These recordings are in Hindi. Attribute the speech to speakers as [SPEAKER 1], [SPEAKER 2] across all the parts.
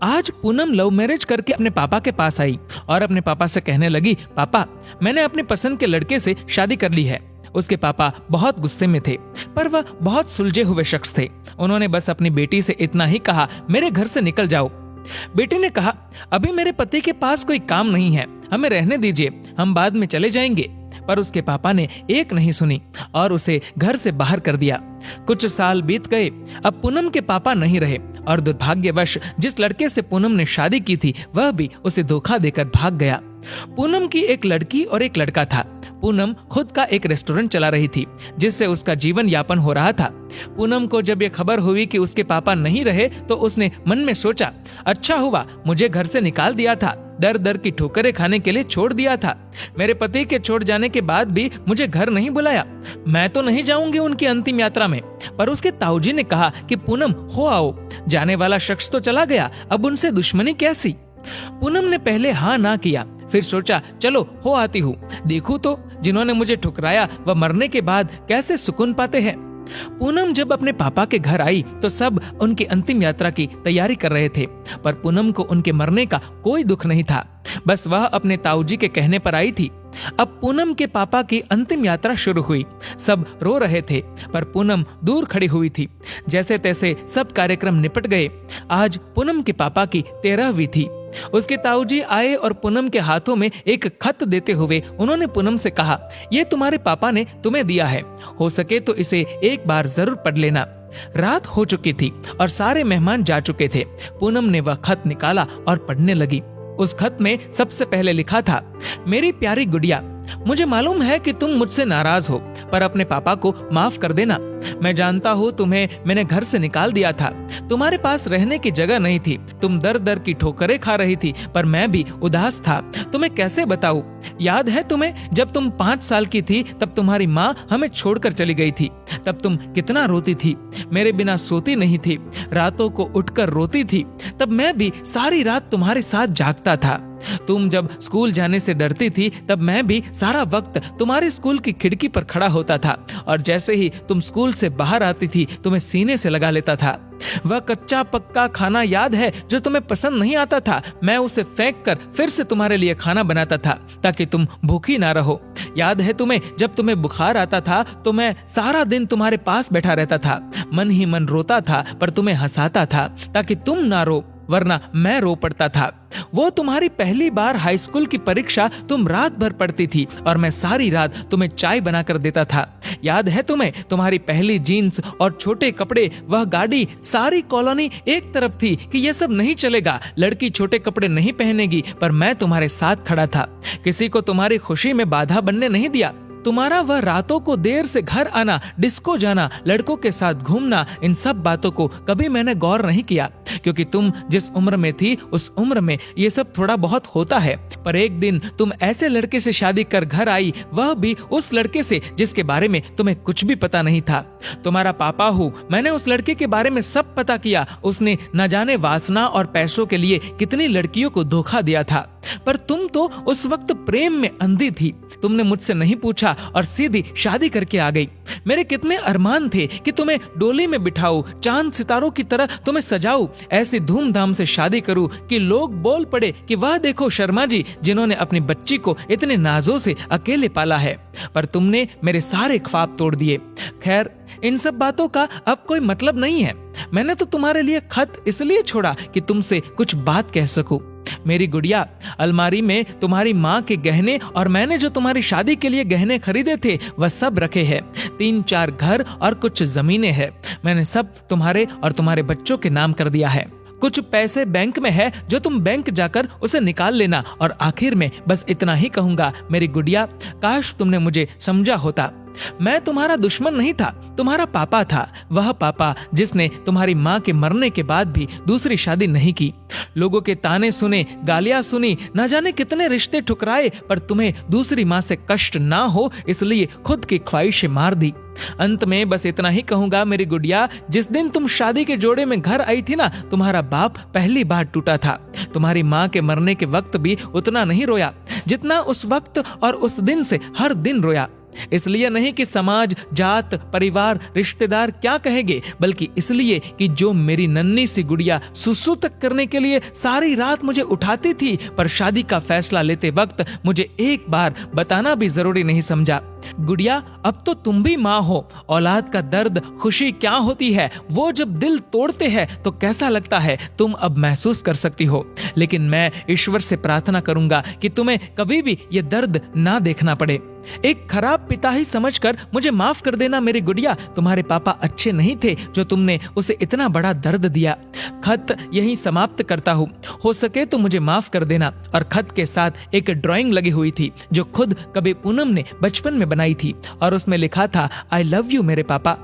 [SPEAKER 1] आज पूनम लव मैरिज करके अपने पापा के पास आई और अपने पापा से कहने लगी, पापा मैंने अपने पसंद के लड़के से शादी कर ली है। उसके पापा बहुत गुस्से में थे, पर वह बहुत सुलझे हुए शख्स थे। उन्होंने बस अपनी बेटी से इतना ही कहा, मेरे घर से निकल जाओ। बेटी ने कहा, अभी मेरे पति के पास कोई काम नहीं है, हमें रहने दीजिए, हम बाद में चले जाएंगे। पर उसके पापा ने एक नहीं सुनी और उसे घर से बाहर कर दिया। कुछ साल बीत गए। अब पूनम के पापा नहीं रहे और दुर्भाग्यवश जिस लड़के से पूनम ने शादी की थी वह भी उसे धोखा देकर भाग गया। पूनम की एक लड़की और एक लड़का था। पूनम खुद का एक रेस्टोरेंट चला रही थी जिससे उसका जीवन यापन हो रहा था। पूनम को जब यह खबर हुई कि उसके पापा नहीं रहे तो उसने मन में सोचा, अच्छा हुआ मुझे घर से निकाल दिया था, दर दर की ठोकरें खाने के लिए छोड़ दिया था। मेरे पति के छोड़ जाने के बाद भी मुझे घर नहीं बुलाया। मैं तो नहीं जाऊंगी उनकी अंतिम यात्रा में। पर उसके ताऊजी ने कहा कि पूनम हो आओ, जाने वाला शख्स तो चला गया, अब उनसे दुश्मनी कैसी। पूनम ने पहले हाँ ना किया, फिर सोचा चलो हो आती हूँ, देखूं तो जिन्होंने मुझे ठुकराया वह मरने के बाद कैसे सुकून पाते हैं। पूनम जब अपने पापा के घर आई तो सब उनकी अंतिम यात्रा की तैयारी कर रहे थे, पर पूनम को उनके मरने का कोई दुख नहीं था। बस वह अपने ताऊजी के कहने पर आई थी। अब पूनम के पापा की अंतिम यात्रा शुरू हुई। सब रो रहे थे, पर पूनम दूर खड़ी हुई थी। जैसे तैसे सब कार्यक्रम निपट गए। आज पूनम के पापा की 13वीं थी। उसके ताऊजी आए और पूनम के हाथों में एक खत देते हुए उन्होंने पूनम से कहा, ये तुम्हारे पापा ने तुम्हें दिया है, हो सके तो इसे एक बार जरूर पढ़ लेना। रात हो चुकी थी और सारे मेहमान जा चुके थे। पूनम ने वह खत निकाला और पढ़ने लगी। उस खत में सबसे पहले लिखा था, मेरी प्यारी गुड़िया, मुझे मालूम है कि तुम मुझसे नाराज हो, पर अपने पापा को माफ कर देना। मैं जानता हूँ तुम्हें मैंने घर से निकाल दिया था, तुम्हारे पास रहने की जगह नहीं थी, तुम दर दर की ठोकरें खा रही थी, पर मैं भी उदास था। तुम्हें कैसे बताऊं? याद है तुम्हें जब तुम 5 साल की थी तब तुम्हारी माँ हमें छोड़कर चली गई थी। तब तुम कितना रोती थी, मेरे बिना सोती नहीं थी, रातों को उठकर रोती थी। तब मैं भी सारी रात तुम्हारे साथ जागता था। तुम जब स्कूल जाने से डरती थी तब मैं भी सारा वक्त तुम्हारे स्कूल की खिड़की पर खड़ा होता था और जैसे ही तुम स्कूल से बाहर आती थी तुम्हें सीने से लगा लेता था। वह कच्चा पक्का खाना याद है जो तुम्हें पसंद नहीं आता था, मैं उसे फेंक कर फिर से तुम्हारे लिए खाना बनाता था ताकि तुम भूखी ना रहो। याद है तुम्हें जब तुम्हें बुखार आता था तो मैं सारा दिन तुम्हारे पास बैठा रहता था, मन ही मन रोता था पर तुम्हें हंसाता था ताकि तुम ना रो, वरना मैं रो पड़ता था। वो तुम्हारी पहली बार हाई स्कूल की परीक्षा तुम रात भर पढ़ती थी और मैं सारी रात तुम्हें चाय बनाकर देता था। याद है तुम्हें तुम्हारी पहली जीन्स और छोटे कपड़े, वह गाड़ी, सारी कॉलोनी एक तरफ थी कि ये सब नहीं चलेगा, लड़की छोटे कपड़े नहीं पहनेगी, पर मैं तुम्हारे साथ खड़ा था, किसी को तुम्हारी खुशी में बाधा बनने नहीं दिया। तुम्हारा वह रातों को देर से घर आना, डिस्को जाना, लड़कों के साथ घूमना, इन सब बातों को कभी मैंने गौर नहीं किया, क्योंकि तुम जिस उम्र में थी उस उम्र में ये सब थोड़ा बहुत होता है। पर एक दिन तुम ऐसे लड़के से शादी कर घर आई, वह भी उस लड़के से जिसके बारे में तुम्हें कुछ भी पता नहीं था। तुम्हारा पापा हूँ, मैंने उस लड़के के बारे में सब पता किया। उसने न जाने वासना और पैसों के लिए कितनी लड़कियों को धोखा दिया था, पर तुम तो उस वक्त प्रेम में अंधी थी। तुमने मुझसे नहीं पूछा और सीधी शादी करके आ गई। मेरे कितने अरमान थे कि तुम्हें डोली में बिठाऊं, चांद सितारों की तरह तुम्हें सजाऊं, ऐसी धूमधाम से शादी करूं कि लोग बोल पड़े कि वह देखो शर्मा जी जिन्होंने अपनी बच्ची को इतने नाजों से अकेले पाला है। पर तुमने मेरे सारे ख्वाब तोड़ दिए। खैर, इन सब बातों का अब कोई मतलब नहीं है। मैंने तो तुम्हारे लिए खत इसलिए छोड़ा कि तुमसे कुछ बात कह सकूं। मेरी गुड़िया, अलमारी में तुम्हारी माँ के गहने और मैंने जो तुम्हारी शादी के लिए गहने खरीदे थे वह सब रखे हैं। 3-4 घर और कुछ जमीनें हैं। मैंने सब तुम्हारे और तुम्हारे बच्चों के नाम कर दिया है। कुछ पैसे बैंक में है जो तुम बैंक जाकर उसे निकाल लेना। और आखिर में बस इतना ही कहूंगा, मेरी गुड़िया, काश तुमने मुझे समझा होता। मैं तुम्हारा दुश्मन नहीं था, तुम्हारा पापा था, वह पापा जिसने तुम्हारी माँ के मरने के बाद भी दूसरी शादी नहीं की। लोगों के ताने सुने, गालियां सुनी, न जाने कितने रिश्ते ठुकराए, पर तुम्हें दूसरी माँ से कष्ट ना हो इसलिए खुद की ख्वाहिशें मार दी। अंत में बस इतना ही कहूंगा, मेरी गुड़िया, जिस दिन तुम शादी के जोड़े में घर आई थी ना, तुम्हारा बाप पहली बार टूटा था। तुम्हारी माँ के मरने के वक्त भी उतना नहीं रोया जितना उस वक्त और उस दिन से हर दिन रोया। इसलिए नहीं कि समाज, जात, परिवार, रिश्तेदार क्या कहेंगे, बल्कि इसलिए कि जो मेरी नन्ही सी गुड़िया सुसु तक करने के लिए सारी रात मुझे उठाती थी, पर शादी का फैसला लेते वक्त मुझे एक बार बताना भी जरूरी नहीं समझा। गुड़िया, अब तो तुम भी माँ हो। औलाद का दर्द, खुशी क्या होती है, वो जब दिल तोड़ते हैं तो कैसा लगता है, तुम अब महसूस कर सकती हो। लेकिन मैं ईश्वर से प्रार्थना करूंगा कि तुम्हें कभी भी ये दर्द ना देखना पड़े। एक खराब पिता ही समझकर मुझे माफ कर देना मेरी गुड़िया। तुम्हारे पापा अच्छे नहीं थे जो तुमने उसे इतना बड़ा दर्द दिया। खत यहीं समाप्त करता हूँ, हो सके तो मुझे माफ कर देना। और खत के साथ एक ड्राइंग लगी हुई थी जो खुद कभी पूनम ने बचपन में बनाई थी, और उसमें लिखा था, आई लव यू मेरे पापा।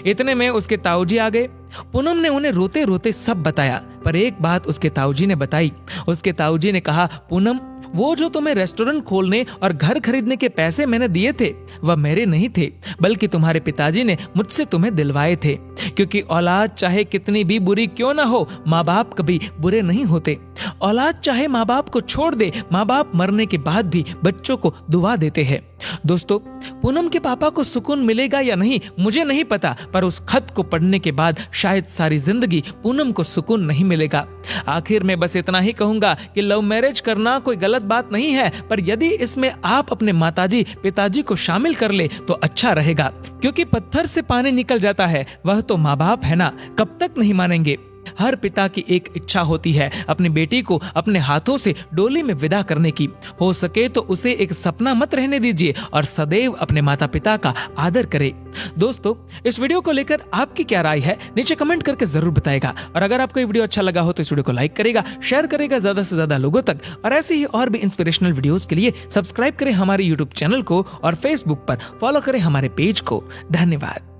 [SPEAKER 1] इतने में उसके ताऊजी आ गए। पूनम ने उन्हें रोते रोते सब बताया, पर एक बात उसके ताऊजी ने बताई। उसके ताऊजी ने कहा, पूनम, वो जो तुम्हें रेस्टोरेंट खोलने और घर खरीदने के पैसे मैंने दिए थे, वह मेरे नहीं थे, बल्कि तुम्हारे पिताजी ने मुझसे तुम्हें दिलवाए थे। क्योंकि औलाद चाहे कितनी भी बुरी क्यों ना हो, माँ बाप कभी बुरे नहीं होते। औलाद चाहे माँ बाप को छोड़ दे, माँ बाप मरने के बाद भी बच्चों को दुआ देते हैं। दोस्तों, पूनम के पापा को सुकून मिलेगा या नहीं मुझे नहीं पता, पर उस खत को पढ़ने के बाद शायद सारी जिंदगी पूनम को सुकून नहीं मिलेगा। आखिर में बस इतना ही कहूंगा कि लव मैरिज करना कोई गलत बात नहीं है, पर यदि इसमें आप अपने माताजी, पिताजी को शामिल कर ले तो अच्छा रहेगा। क्योंकि पत्थर से पानी निकल जाता है, वह तो माँ बाप है ना, कब तक नहीं मानेंगे। हर पिता की एक इच्छा होती है अपनी बेटी को अपने हाथों से डोली में विदा करने की। हो सके तो उसे एक सपना मत रहने दीजिए और सदैव अपने माता पिता का आदर करे। दोस्तों, इस वीडियो को लेकर आपकी क्या राय है नीचे कमेंट करके जरूर बताएगा। और अगर आपको ये वीडियो अच्छा लगा हो तो इस वीडियो को लाइक करेगा, शेयर करेगा ज्यादा से ज्यादा लोगों तक। और ऐसे ही और भी इंस्पिरेशनल वीडियोस के लिए सब्सक्राइब करें हमारे यूट्यूब चैनल को और फेसबुक पर फॉलो करें हमारे पेज को। धन्यवाद।